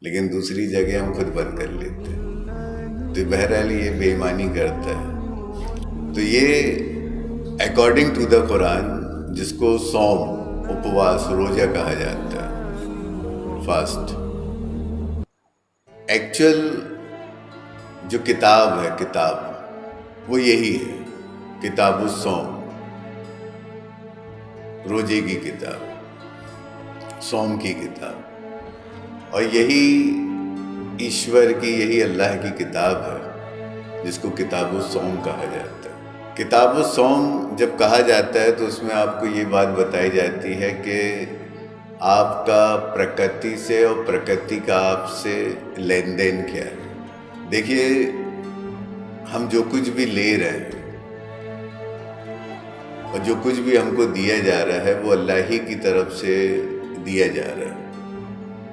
लेकिन दूसरी जगह हम खुद बंद कर लेते हैं। तो बहरहाल ये बेईमानी करता है। तो ये अकॉर्डिंग टू द कुरान, जिसको सौम, उपवास, रोजा कहा जाता है, फास्ट, एक्चुअल जो किताब है, किताब वो यही है, किताबुस्सौम, रोजे की किताब, सौम की किताब। और यही ईश्वर की, यही अल्लाह की किताब है जिसको किताबुस्सौम कहा जाता है। किताबुस्सौम जब कहा जाता है तो उसमें आपको ये बात बताई जाती है कि आपका प्रकृति से और प्रकृति का आपसे लेन देन क्या है। देखिए, हम जो कुछ भी ले रहे हैं और जो कुछ भी हमको दिया जा रहा है वो अल्लाह ही की तरफ से दिया जा रहा है।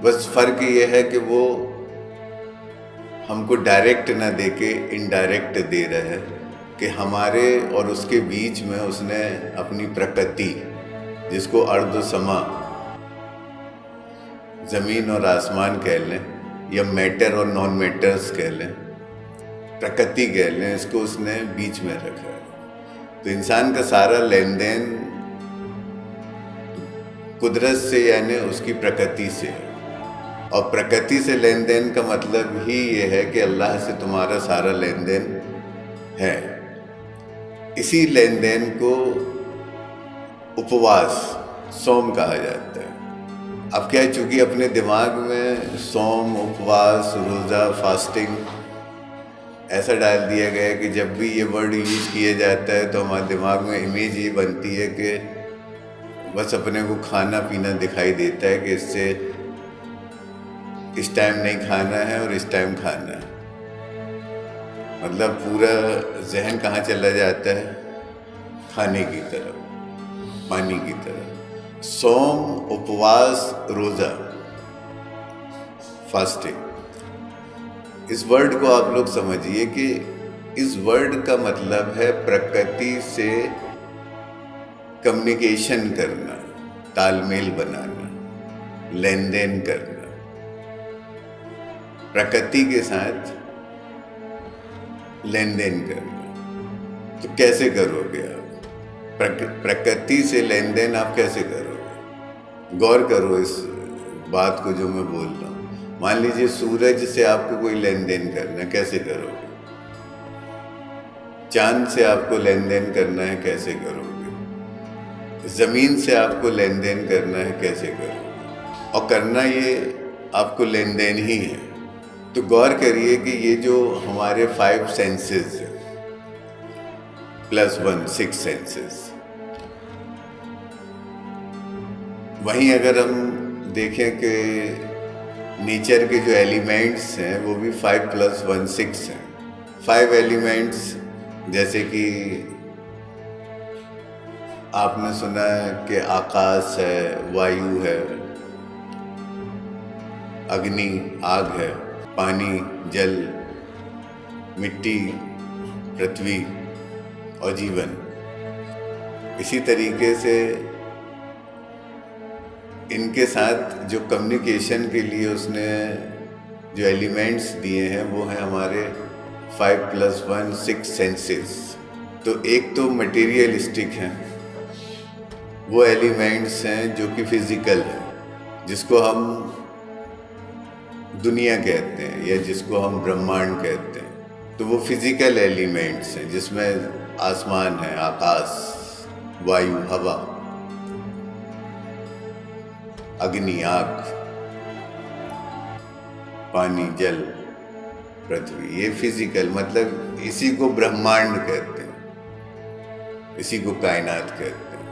बस फ़र्क ये है कि वो हमको डायरेक्ट ना दे के इनडायरेक्ट दे रहा है, कि हमारे और उसके बीच में उसने अपनी प्रकृति, जिसको अर्द समा, ज़मीन और आसमान कह लें, या मैटर और नॉन मैटर्स कह लें, प्रकृति कह लें, इसको उसने बीच में रखा है। तो इंसान का सारा लेन देन कुदरत से, यानी उसकी प्रकृति से है। और प्रकृति से लेन देन का मतलब ही ये है कि अल्लाह से तुम्हारा सारा लेन देन है। इसी लेन देन को उपवास, सौम कहा जाता है। अब क्या है, चूँकि अपने दिमाग में सौम, उपवास, रोज़ा, फास्टिंग ऐसा डाल दिया गया है कि जब भी ये वर्ड यूज़ किया जाता है तो हमारे दिमाग में इमेज ये बनती है कि बस अपने को खाना पीना दिखाई देता है, कि इससे इस टाइम नहीं खाना है और इस टाइम खाना है। मतलब पूरा जहन कहाँ चला जाता है? खाने की तरफ, पानी की तरफ। सौम, उपवास, रोज़ा, फास्टिंग, इस वर्ड को आप लोग समझिए कि इस वर्ड का मतलब है प्रकृति से कम्युनिकेशन करना, तालमेल बनाना, लेन देन करना। प्रकृति के साथ लेन देन करना। तो कैसे करोगे आप? प्रकृति से लेन देन आप कैसे करोगे? गौर करो इस बात को जो मैं बोल रहा हूँ। मान लीजिए सूरज से आपको कोई लेन देन करना है, कैसे करोगे? चांद से आपको लेन देन करना है, कैसे करोगे? ज़मीन से आपको लेन देन करना है, कैसे करोगे? और करना ये आपको लेन देन ही है। तो गौर करिए कि ये जो हमारे 5 सेंसेस है, +1 6 सेंसेस, वहीं अगर हम देखें कि नेचर के जो एलिमेंट्स हैं वो भी 5 + 1 6 हैं। 5 एलिमेंट्स, जैसे कि आपने सुना है कि आकाश है, वायु है, अग्नि, आग है, पानी, जल, मिट्टी, पृथ्वी और जीवन। इसी तरीके से इनके साथ जो कम्युनिकेशन के लिए उसने जो एलिमेंट्स दिए हैं वो हैं हमारे 5 + 1 6 सेंसेस। तो एक तो मटेरियलिस्टिक हैं, वो एलिमेंट्स हैं जो कि फिजिकल है, जिसको हम दुनिया कहते हैं या जिसको हम ब्रह्मांड कहते हैं। तो वो फिजिकल एलिमेंट्स हैं जिसमें आसमान है, आकाश, वायु, हवा, अग्नि, आग, पानी, जल, पृथ्वी, ये फिजिकल, मतलब इसी को ब्रह्मांड कहते हैं, इसी को कायनात कहते हैं।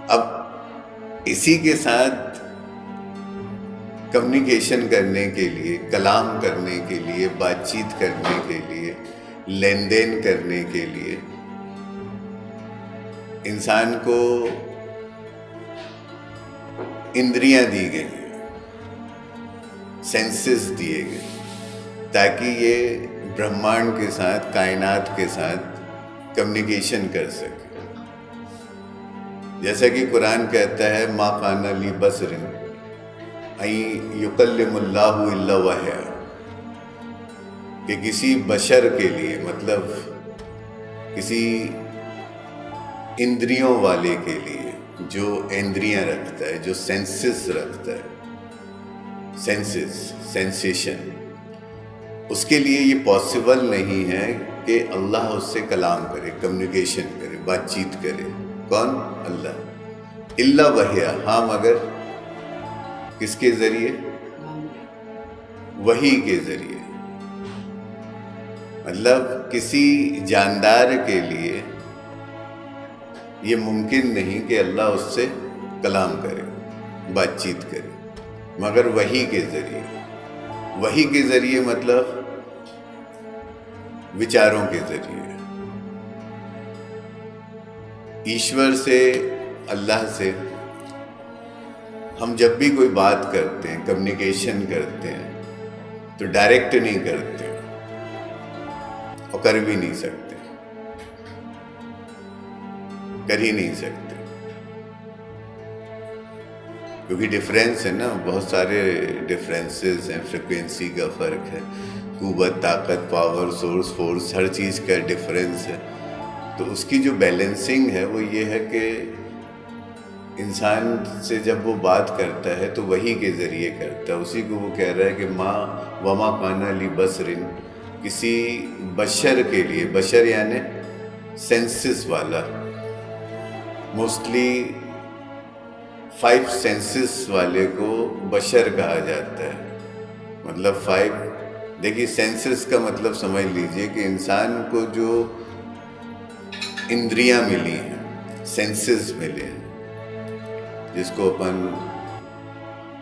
अब इसी के साथ कम्युनिकेशन करने के लिए, कलाम करने के लिए, बातचीत करने के लिए, लेन देन करने के लिए इंसान को इंद्रियां दी गई, सेंसेस दिए गए, ताकि ये ब्रह्मांड के साथ, कायनात के साथ कम्युनिकेशन कर सके। जैसा कि कुरान कहता है, मा काना ली बसरिन अई युकल्लिमुल्लाहु इल्ला वहया, कि किसी बशर के लिए, मतलब किसी इंद्रियों वाले के लिए, जो इंद्रियां रखता है, जो सेंसेस रखता है, सेंसेस, सेंसेशन, उसके लिए ये पॉसिबल नहीं है कि अल्लाह उससे कलाम करे, कम्युनिकेशन करे, बातचीत करे। कौन? अल्लाह। इल्ला वहया, हाँ मगर किसके ज़रिए? वही के ज़रिए। मतलब किसी जानदार के लिए ये मुमकिन नहीं कि अल्लाह उससे कलाम करे, बातचीत करे, मगर वही के ज़रिए। वही के ज़रिए मतलब विचारों के ज़रिए। ईश्वर से, अल्लाह से हम जब भी कोई बात करते हैं, कम्युनिकेशन करते हैं, तो डायरेक्ट नहीं करते और कर भी नहीं सकते, कर ही नहीं सकते, क्योंकि डिफरेंस है ना, बहुत सारे डिफरेंसेस हैं, फ्रिक्वेंसी का फ़र्क है, कुव्वत, ताकत, पावर, सोर्स, फोर्स, हर चीज़ का डिफरेंस है। तो उसकी जो बैलेंसिंग है वो ये है कि इंसान से जब वो बात करता है तो वही के ज़रिए करता है। उसी को वो कह रहा है कि माँ वमा काना ली बसरिन, किसी बशर के लिए, बशर यानी सेंसेस वाला, मोस्टली 5 सेंसेस वाले को बशर कहा जाता है। मतलब 5, देखिए सेंसेस का मतलब समझ लीजिए कि इंसान को जो इंद्रियां मिली हैं, सेंसेस मिले हैं, जिसको अपन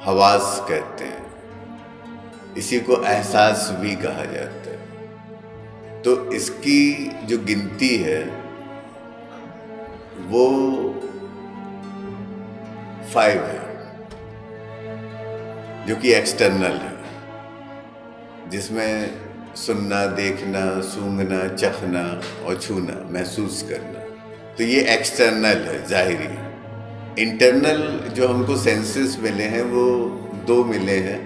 हवास कहते हैं, इसी को एहसास भी कहा जाता है। तो इसकी जो गिनती है वो 5 है, जो कि एक्सटर्नल है, जिसमें सुनना, देखना, सूंघना, चखना और छूना, महसूस करना। तो ये एक्सटर्नल है, ज़ाहिरी। इंटरनल जो हमको सेंसेस मिले हैं वो 2 मिले हैं,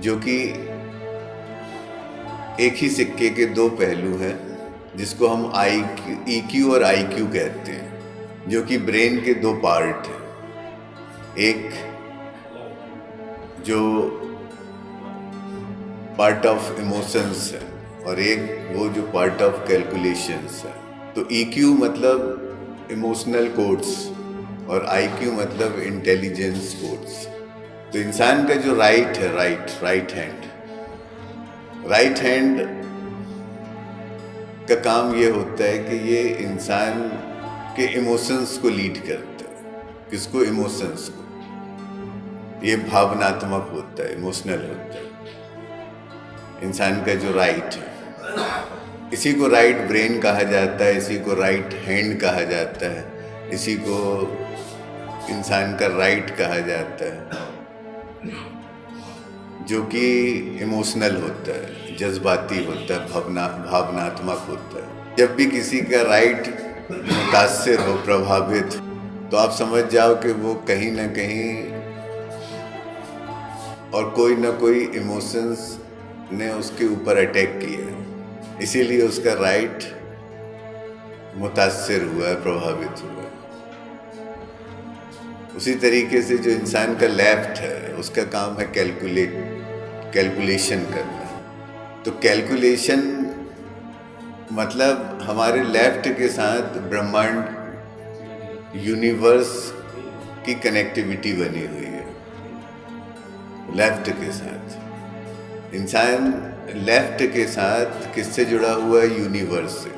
जो कि एक ही सिक्के के 2 पहलू हैं, जिसको हम EQ और IQ कहते हैं, जो कि ब्रेन के 2 पार्ट हैं। एक जो पार्ट ऑफ इमोशंस है और एक वो जो पार्ट ऑफ कैलकुलेशंस है। तो EQ मतलब इमोशनल कोड्स और IQ मतलब इंटेलिजेंस कोड्स। तो इंसान का जो राइट है, राइट हैंड का काम ये होता है कि ये इंसान के इमोशंस को लीड करता है। किसको? इमोशंस को। ये भावनात्मक होता है, इमोशनल होता है इंसान का जो राइट है। इसी को राइट ब्रेन कहा जाता है, इसी को राइट हैंड कहा जाता है, इसी को इंसान का राइट कहा जाता है, जो कि इमोशनल होता है, जज्बाती होता है, भावनात्मक होता है। जब भी किसी का राइट मुतासिर हो, प्रभावित हो, तो आप समझ जाओ कि वो कहीं ना कहीं और कोई ना कोई इमोशंस ने उसके ऊपर अटैक किया है, इसीलिए उसका राइट मुतासिर हुआ है, प्रभावित हुआ है। उसी तरीके से जो इंसान का लेफ्ट है, उसका काम है कैलकुलेशन करना। तो कैलकुलेशन मतलब हमारे लेफ्ट के साथ ब्रह्मांड, यूनिवर्स की कनेक्टिविटी बनी हुई है लेफ्ट के साथ। इंसान लेफ्ट के साथ किससे जुड़ा हुआ है? यूनिवर्स से।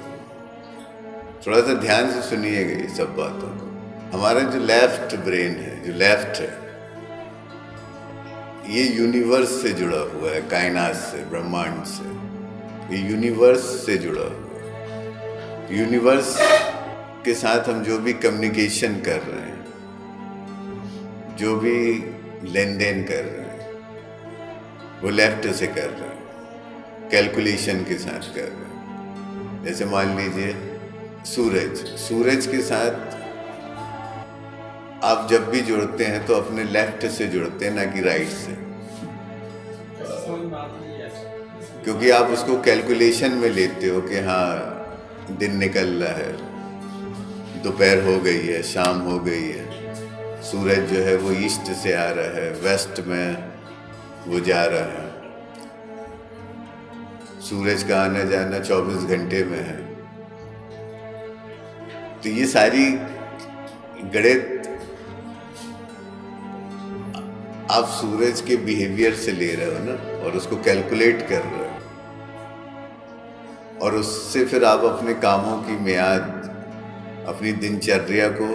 थोड़ा सा ध्यान से सुनिएगा ये सब बातों को। हमारा जो लेफ्ट ब्रेन है, जो लेफ्ट है, ये यूनिवर्स से जुड़ा हुआ है, कायनात से, ब्रह्मांड से। ये यूनिवर्स से जुड़ा हुआ है। यूनिवर्स के साथ हम जो भी कम्युनिकेशन कर रहे हैं, जो भी लेन देन कर रहे हैं, वो लेफ्ट से कर रहे हैं, कैलकुलेशन के साथ कर रहे हैं। जैसे मान लीजिए सूरज के साथ आप जब भी जुड़ते हैं तो अपने लेफ्ट से जुड़ते हैं, ना कि राइट से, क्योंकि आप उसको कैलकुलेशन में लेते हो कि हाँ दिन निकल रहा है, दोपहर हो गई है, शाम हो गई है, सूरज जो है वो ईस्ट से आ रहा है, वेस्ट में वो जा रहा है, सूरज का आना जाना 24 घंटे में है। तो ये सारी गणित आप सूरज के बिहेवियर से ले रहे हो ना, और उसको कैलकुलेट कर रहे हो, और उससे फिर आप अपने कामों की मियाद, अपनी दिनचर्या को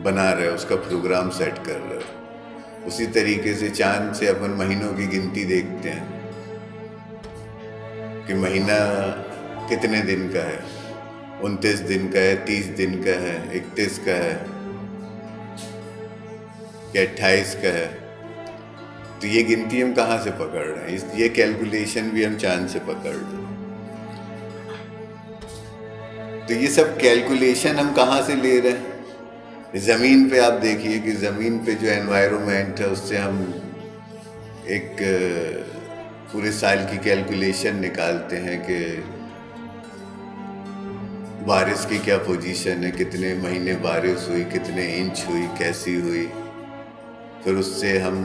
बना रहे हो, उसका प्रोग्राम सेट कर रहे हो। उसी तरीके से चांद से अपन महीनों की गिनती देखते हैं कि महीना कितने दिन का है, 29 दिन का है, 30 दिन का है, 31 का है या 28 का है। तो ये गिनती हम कहाँ से पकड़ रहे हैं? ये कैलकुलेशन भी हम चांद से पकड़ रहे हैं। तो ये सब कैलकुलेशन हम कहाँ से ले रहे हैं? ज़मीन पे आप देखिए कि ज़मीन पे जो एनवायरनमेंट है उससे हम एक पूरे साल की कैलकुलेशन निकालते हैं कि बारिश की क्या पोजीशन है, कितने महीने बारिश हुई, कितने इंच हुई, कैसी हुई। फिर उससे हम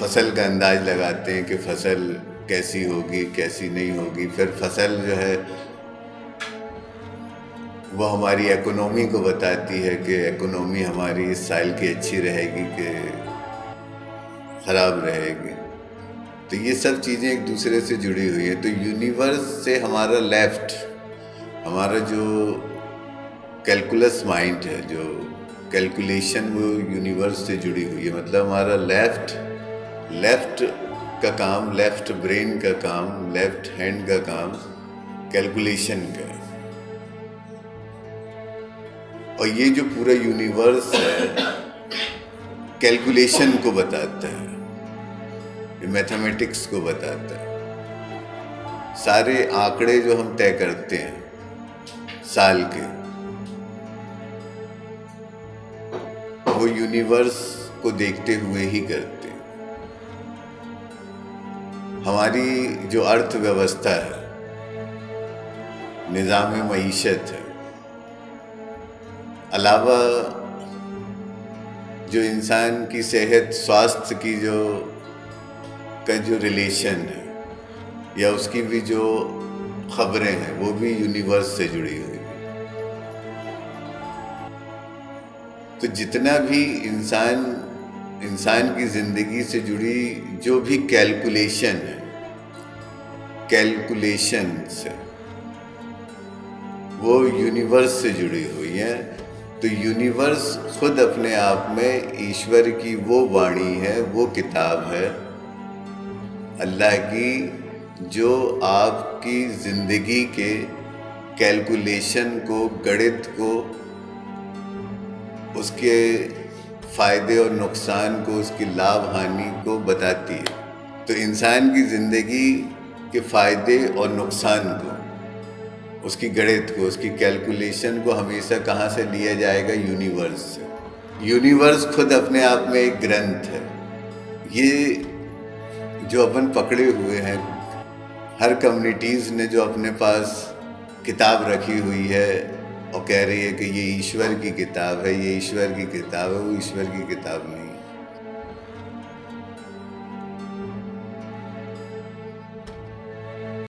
फसल का अंदाज लगाते हैं कि फसल कैसी होगी, कैसी नहीं होगी। फिर फसल जो है वो हमारी इकोनॉमी को बताती है कि इकोनॉमी हमारी इस साल की अच्छी रहेगी कि ख़राब रहेगी। तो ये सब चीज़ें एक दूसरे से जुड़ी हुई हैं। तो यूनिवर्स से हमारा लेफ्ट, हमारा जो कैलकुलस माइंड है, जो कैलकुलेशन, वो यूनिवर्स से जुड़ी हुई है। मतलब हमारा लेफ्ट का काम, लेफ्ट ब्रेन का काम, लेफ्ट हैंड का काम कैलकुलेशन का है। और ये जो पूरा यूनिवर्स है कैलकुलेशन को बताता है, ये मैथमेटिक्स को बताता है। सारे आंकड़े जो हम तय करते हैं साल के, वो यूनिवर्स को देखते हुए ही करते हैं। हमारी जो अर्थव्यवस्था है, निज़ाम मईशत है, अलावा जो इंसान की सेहत, स्वास्थ्य की का जो रिलेशन है, या उसकी भी जो खबरें हैं, वो भी यूनिवर्स से जुड़ी हुई है। तो जितना भी इंसान की ज़िंदगी से जुड़ी जो भी कैलकुलेशन है, कैलकुलेशंस है, वो यूनिवर्स से जुड़ी हुई है। तो यूनिवर्स खुद अपने आप में ईश्वर की वो वाणी है, वो किताब है अल्लाह की, जो आपकी ज़िंदगी के कैलकुलेशन को, गणित को, उसके फ़ायदे और नुकसान को, उसकी लाभ हानि को बताती है। तो इंसान की ज़िंदगी के फ़ायदे और नुकसान को, उसकी गणित को, उसकी कैलकुलेशन को हमेशा कहाँ से लिया जाएगा? यूनिवर्स से। यूनिवर्स खुद अपने आप में एक ग्रंथ है। ये जो अपन पकड़े हुए हैं, हर कम्युनिटीज़ ने जो अपने पास किताब रखी हुई है और कह रही है कि ये ईश्वर की किताब है, ये ईश्वर की किताब है, वो ईश्वर की किताब नहीं है।